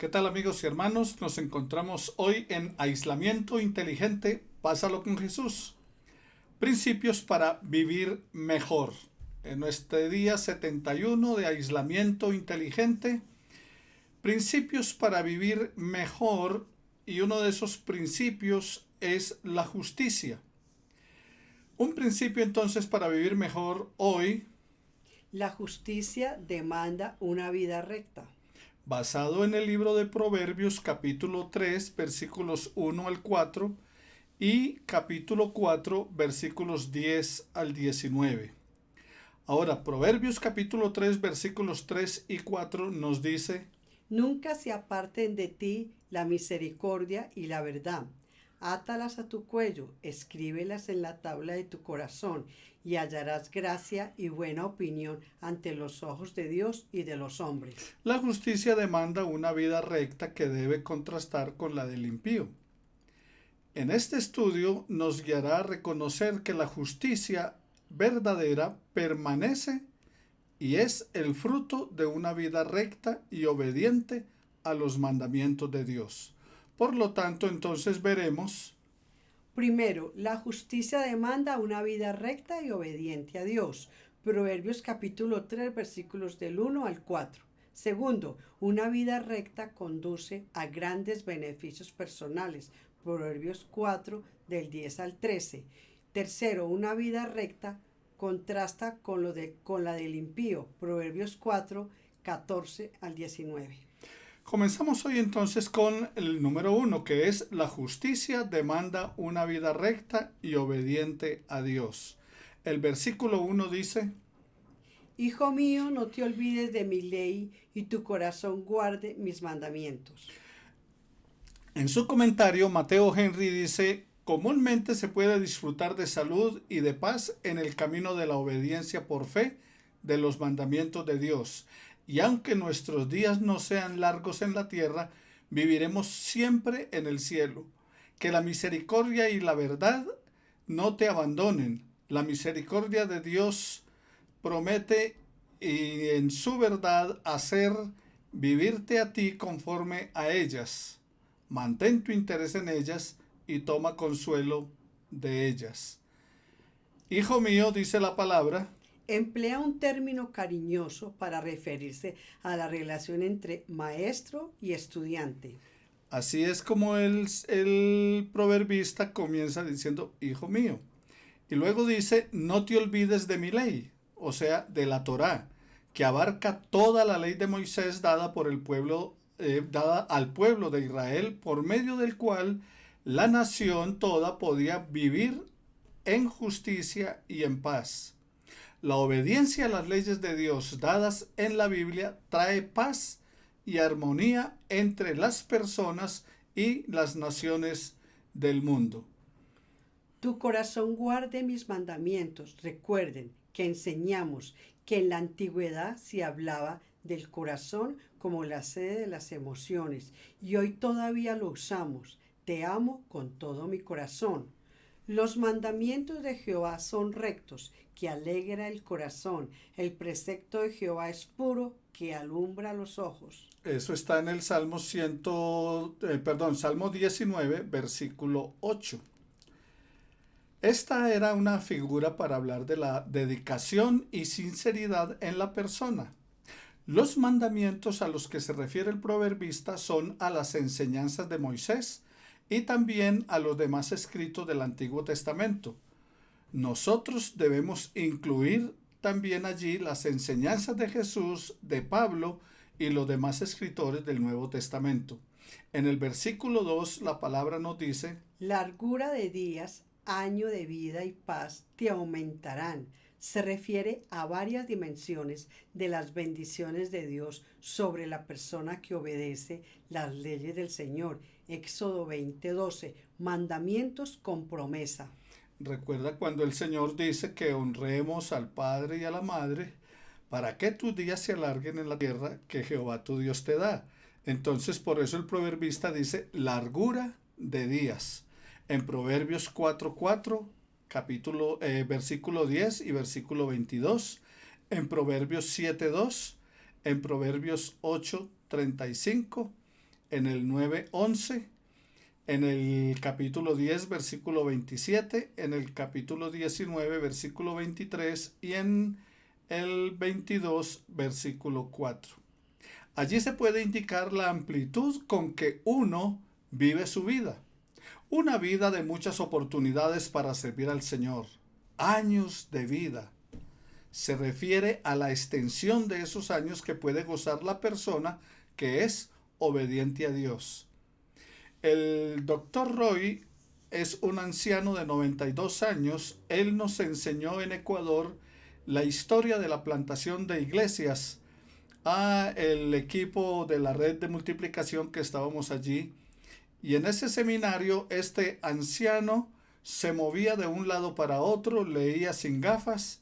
¿Qué tal amigos y hermanos? Nos encontramos hoy en Aislamiento Inteligente, Pásalo con Jesús. Principios para vivir mejor. En nuestro día 71 de Aislamiento Inteligente, principios para vivir mejor, y uno de esos principios es la justicia. Un principio entonces para vivir mejor hoy, La justicia demanda una vida recta. basado en el libro de Proverbios capítulo 3 versículos 1 al 4 y capítulo 4 versículos 10 al 19. Ahora, Proverbios capítulo 3 versículos 3 y 4 nos dice: Nunca se aparten de ti la misericordia y la verdad. Átalas a tu cuello, escríbelas en la tabla de tu corazón, y hallarás gracia y buena opinión ante los ojos de Dios y de los hombres. la justicia demanda una vida recta que debe contrastar con la del impío. En este estudio nos guiará a reconocer que la justicia verdadera permanece y es el fruto de una vida recta y obediente a los mandamientos de Dios. Por lo tanto, entonces veremos, Primero, la justicia demanda una vida recta y obediente a Dios. Proverbios capítulo 3 versículos del 1 al 4. Segundo, una vida recta conduce a grandes beneficios personales. Proverbios 4 del 10 al 13. Tercero, una vida recta contrasta con la del impío. Proverbios 4, 14 al 19. comenzamos hoy entonces con el número 1, que es la justicia demanda una vida recta y obediente a Dios. El versículo 1 dice: Hijo mío, no te olvides de mi ley y tu corazón guarde mis mandamientos. En su comentario, Mateo Henry dice: comúnmente se puede disfrutar de salud y de paz en el camino de la obediencia por fe de los mandamientos de Dios. Y aunque nuestros días no sean largos en la tierra, viviremos siempre en el cielo. Que la misericordia y la verdad no te abandonen. La misericordia de Dios promete y en su verdad hacer vivirte a ti conforme a ellas. Mantén tu interés en ellas y toma consuelo de ellas. Hijo mío, dice la palabra, Emplea un término cariñoso para referirse a la relación entre maestro y estudiante. así es como el proverbista comienza diciendo, hijo mío. Y luego dice, no te olvides de mi ley, o sea, de la Torá, que abarca toda la ley de Moisés dada por el pueblo, dada al pueblo de Israel, por medio del cual la nación toda podía vivir en justicia y en paz. La obediencia a las leyes de Dios dadas en la Biblia trae paz y armonía entre las personas y las naciones del mundo. Tu corazón guarde mis mandamientos. Recuerden que enseñamos que en la antigüedad se hablaba del corazón como la sede de las emociones y hoy todavía lo usamos. Te amo con todo mi corazón. Los mandamientos de Jehová son rectos, que alegra el corazón. El precepto de Jehová es puro, que alumbra los ojos. Eso está en el Salmo 19, versículo 8. Esta era una figura para hablar de la dedicación y sinceridad en la persona. Los mandamientos a los que se refiere el proverbista son a las enseñanzas de Moisés y también a los demás escritos del Antiguo Testamento. Nosotros debemos incluir también allí las enseñanzas de Jesús, de Pablo y los demás escritores del Nuevo Testamento. En el versículo 2 la palabra nos dice: Largura de días, año de vida y paz te aumentarán. Se refiere a varias dimensiones de las bendiciones de Dios sobre la persona que obedece las leyes del Señor. Éxodo 20:12, mandamientos con promesa. recuerda cuando el Señor dice que honremos al Padre y a la Madre para que tus días se alarguen en la tierra que Jehová tu Dios te da. Entonces por eso el proverbista dice largura de días. En Proverbios 4:4, versículo 10 y versículo 22. En Proverbios 7:2. En Proverbios 8:35. en el 9:11, en el capítulo 10, versículo 27, en el capítulo 19, versículo 23 y en el 22, versículo 4. Allí se puede indicar la amplitud con que uno vive su vida. Una vida de muchas oportunidades para servir al Señor. Años de vida. Se refiere a la extensión de esos años que puede gozar la persona que es obediente a Dios. El doctor Roy es un anciano de 92 años. Él nos enseñó en Ecuador la historia de la plantación de iglesias a el equipo de la red de multiplicación que estábamos allí. Y en ese seminario este anciano se movía de un lado para otro, leía sin gafas,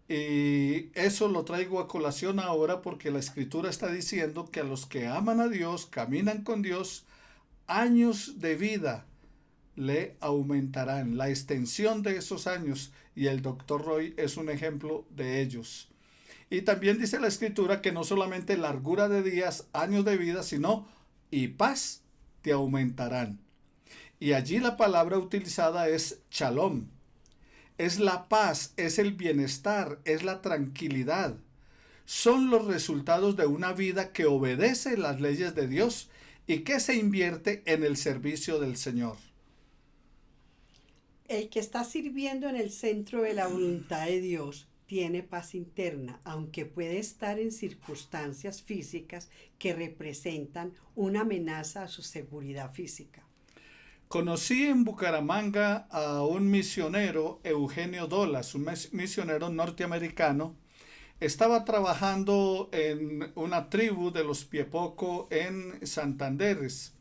y eso lo traigo a colación ahora porque la escritura está diciendo que a los que aman a Dios, caminan con Dios, años de vida le aumentarán, la extensión de esos años, y el doctor Roy es un ejemplo de ellos. Y también dice la escritura que no solamente largura de días, años de vida, sino y paz te aumentarán. Y allí la palabra utilizada es shalom. Es la paz, es el bienestar, es la tranquilidad. Son los resultados de una vida que obedece las leyes de Dios y que se invierte en el servicio del Señor. El que está sirviendo en el centro de la voluntad de Dios tiene paz interna, aunque puede estar en circunstancias físicas que representan una amenaza a su seguridad física. Conocí en Bucaramanga a un misionero, Eugenio Dolas, un misionero norteamericano. Estaba trabajando en una tribu de los Piepoco en Santanderes.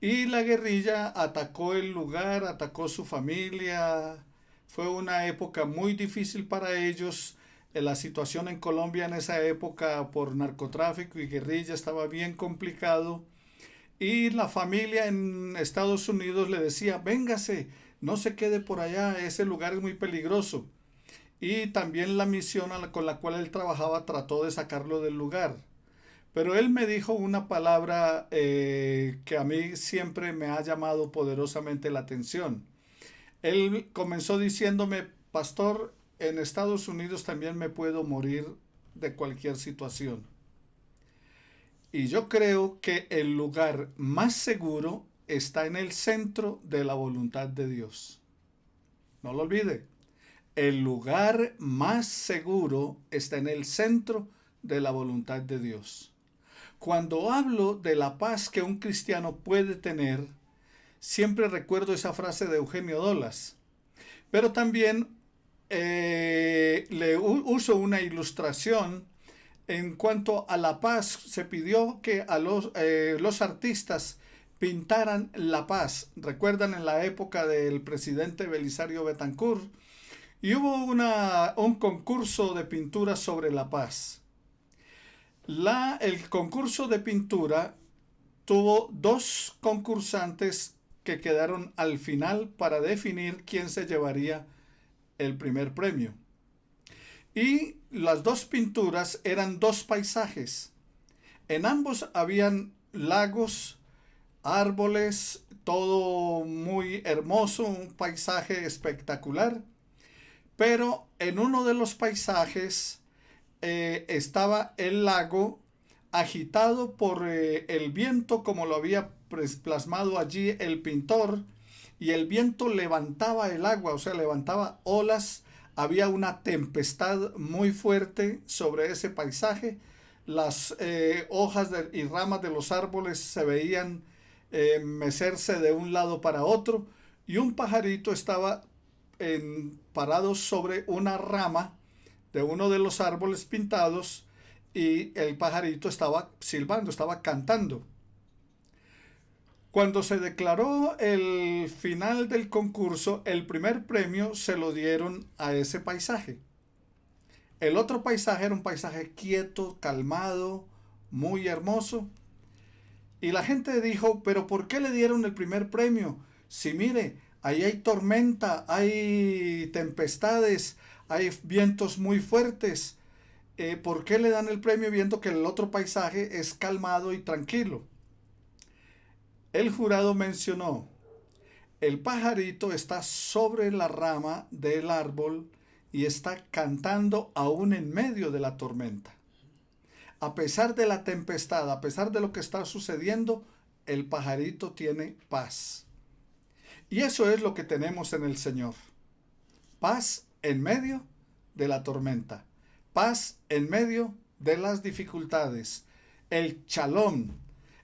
Y la guerrilla atacó el lugar, atacó su familia. Fue una época muy difícil para ellos. La situación en Colombia en esa época por narcotráfico y guerrilla estaba bien complicado. Y la familia en Estados Unidos le decía, véngase, no se quede por allá, ese lugar es muy peligroso. Y también la misión con la cual él trabajaba trató de sacarlo del lugar. Pero él me dijo una palabra que a mí siempre me ha llamado poderosamente la atención. Él comenzó diciéndome, pastor, en Estados Unidos también me puedo morir de cualquier situación. Y yo creo que el lugar más seguro está en el centro de la voluntad de Dios. No lo olvide. El lugar más seguro está en el centro de la voluntad de Dios. Cuando hablo de la paz que un cristiano puede tener, siempre recuerdo esa frase de Eugenio Dolas. Pero también le uso una ilustración. En cuanto a la paz, se pidió que a los artistas pintaran la paz. Recuerdan en la época del presidente Belisario Betancourt, y hubo un concurso de pintura sobre la paz. El concurso de pintura tuvo 2 concursantes que quedaron al final para definir quién se llevaría el primer premio. Y las 2 pinturas eran 2 paisajes. En ambos habían lagos, árboles, todo muy hermoso, un paisaje espectacular. Pero en uno de los paisajes estaba el lago agitado por el viento, como lo había plasmado allí el pintor, y el viento levantaba el agua, o sea, levantaba olas. Había una tempestad muy fuerte sobre ese paisaje. Las hojas y ramas de los árboles se veían mecerse de un lado para otro, y un pajarito estaba parado sobre una rama de uno de los árboles pintados, y el pajarito estaba silbando, estaba cantando. Cuando se declaró el final del concurso, el primer premio se lo dieron a ese paisaje. El otro paisaje era un paisaje quieto, calmado, muy hermoso. Y la gente dijo, pero ¿por qué le dieron el primer premio? Si mire, ahí hay tormenta, hay tempestades, hay vientos muy fuertes. ¿Por qué le dan el premio viendo que el otro paisaje es calmado y tranquilo? El jurado mencionó: el pajarito está sobre la rama del árbol y está cantando aún en medio de la tormenta. A pesar de la tempestad, a pesar de lo que está sucediendo, el pajarito tiene paz. Y eso es lo que tenemos en el Señor. Paz en medio de la tormenta. Paz en medio de las dificultades. El shalom.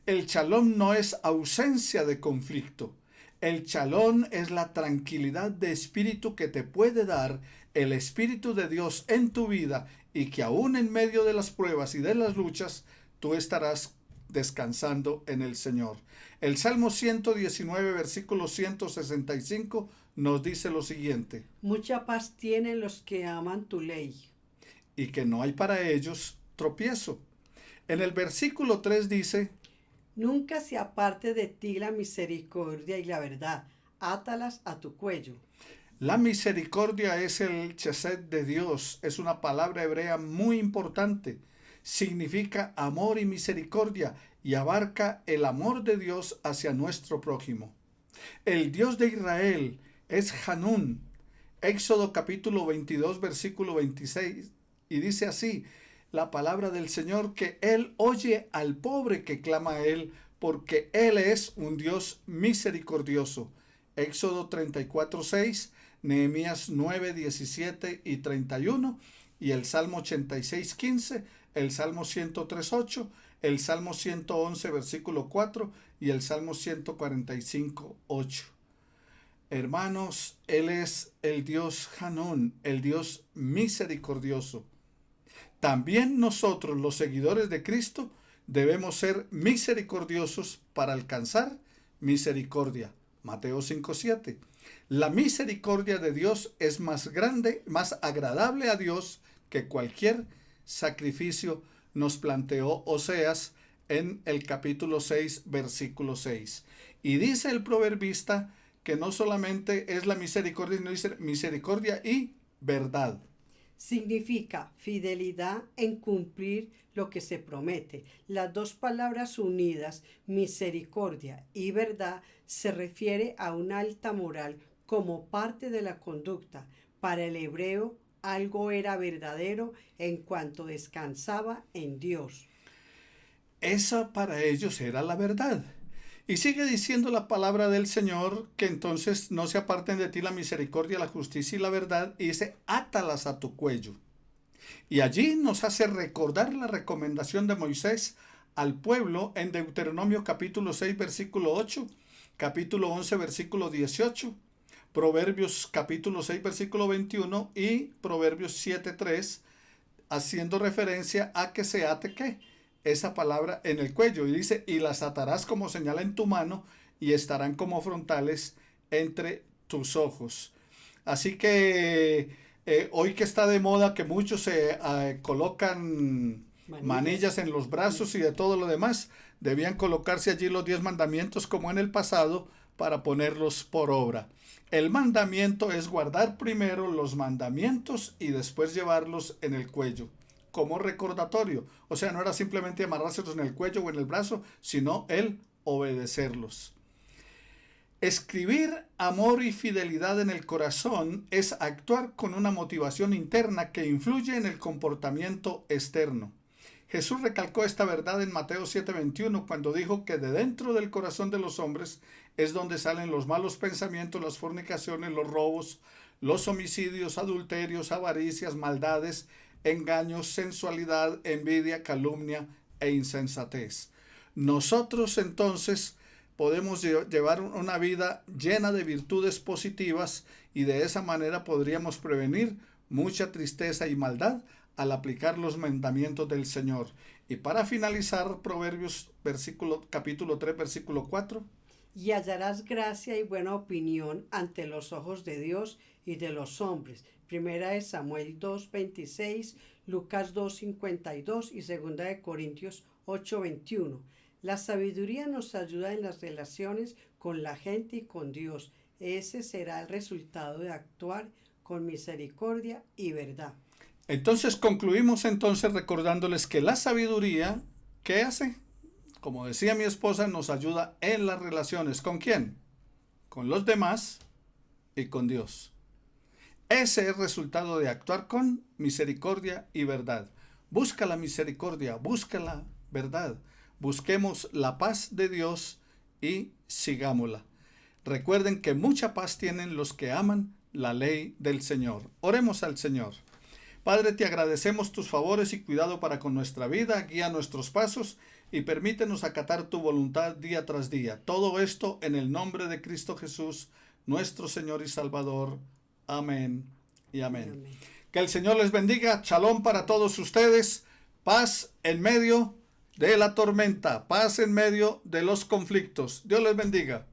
El shalom no es ausencia de conflicto. El shalom es la tranquilidad de espíritu que te puede dar el Espíritu de Dios en tu vida, y que aún en medio de las pruebas y de las luchas, tú estarás descansando en el Señor. El Salmo 119, versículo 165 nos dice lo siguiente: mucha paz tienen los que aman tu ley. Y que no hay para ellos tropiezo. En el versículo 3 dice: nunca se aparte de ti la misericordia y la verdad, átalas a tu cuello. La misericordia es el chesed de Dios, es una palabra hebrea muy importante. Significa amor y misericordia y abarca el amor de Dios hacia nuestro prójimo. El Dios de Israel es Hanún. Éxodo capítulo 22, versículo 26, y dice así la palabra del Señor, que Él oye al pobre que clama a Él, porque Él es un Dios misericordioso. Éxodo 34, 6, Nehemías 9, 17 y 31, y el Salmo 86, 15, el Salmo 103, 8, el Salmo 111, versículo 4, y el Salmo 145, 8. Hermanos, Él es el Dios Hanún, el Dios misericordioso. También nosotros, los seguidores de Cristo, debemos ser misericordiosos para alcanzar misericordia. Mateo 5:7. La misericordia de Dios es más grande, más agradable a Dios que cualquier sacrificio, nos planteó Oseas en el capítulo 6, versículo 6. Y dice el proverbista que no solamente es la misericordia, sino dice misericordia y verdad. Significa fidelidad en cumplir lo que se promete. Las dos palabras unidas, misericordia y verdad, se refiere a una alta moral como parte de la conducta. Para el hebreo, algo era verdadero en cuanto descansaba en Dios. Esa para ellos era la verdad. Y sigue diciendo la palabra del Señor que entonces no se aparten de ti la misericordia, la justicia y la verdad, y dice: átalas a tu cuello. Y allí nos hace recordar la recomendación de Moisés al pueblo en Deuteronomio capítulo 6, versículo 8, capítulo 11, versículo 18, Proverbios capítulo 6, versículo 21 y Proverbios 7, 3, haciendo referencia a que se ate ¿qué? Esa palabra en el cuello, y dice: y las atarás como señal en tu mano y estarán como frontales entre tus ojos. Así que hoy que está de moda que muchos se colocan manillas en los brazos y de todo lo demás, debían colocarse allí los 10 mandamientos como en el pasado para ponerlos por obra. El mandamiento es guardar primero los mandamientos y después llevarlos en el cuello, como recordatorio. O sea, no era simplemente amarrárselos en el cuello o en el brazo, sino el obedecerlos. Escribir amor y fidelidad en el corazón es actuar con una motivación interna que influye en el comportamiento externo. Jesús recalcó esta verdad en Mateo 7:21 cuando dijo que de dentro del corazón de los hombres es donde salen los malos pensamientos, las fornicaciones, los robos, los homicidios, adulterios, avaricias, maldades, engaños, sensualidad, envidia, calumnia e insensatez. Nosotros entonces podemos llevar una vida llena de virtudes positivas, y de esa manera podríamos prevenir mucha tristeza y maldad al aplicar los mandamientos del Señor. Y para finalizar, Proverbios capítulo 3, versículo 4. Y hallarás gracia y buena opinión ante los ojos de Dios y de los hombres. Primera de Samuel 2:26, Lucas 2:52 y segunda de Corintios 8:21. La sabiduría nos ayuda en las relaciones con la gente y con Dios. Ese será el resultado de actuar con misericordia y verdad. Entonces concluimos recordándoles que la sabiduría, ¿qué hace? como decía mi esposa, nos ayuda en las relaciones. ¿Con quién? Con los demás y con Dios. Ese es el resultado de actuar con misericordia y verdad. Busca la misericordia, busca la verdad. Busquemos la paz de Dios y sigámosla. Recuerden que mucha paz tienen los que aman la ley del Señor. Oremos al Señor. Padre, te agradecemos tus favores y cuidado para con nuestra vida. Guía nuestros pasos y permítenos acatar tu voluntad día tras día. Todo esto en el nombre de Cristo Jesús, nuestro Señor y Salvador. Amén y amén. Amén. Que el Señor les bendiga. Shalom para todos ustedes. Paz en medio de la tormenta. Paz en medio de los conflictos. Dios les bendiga.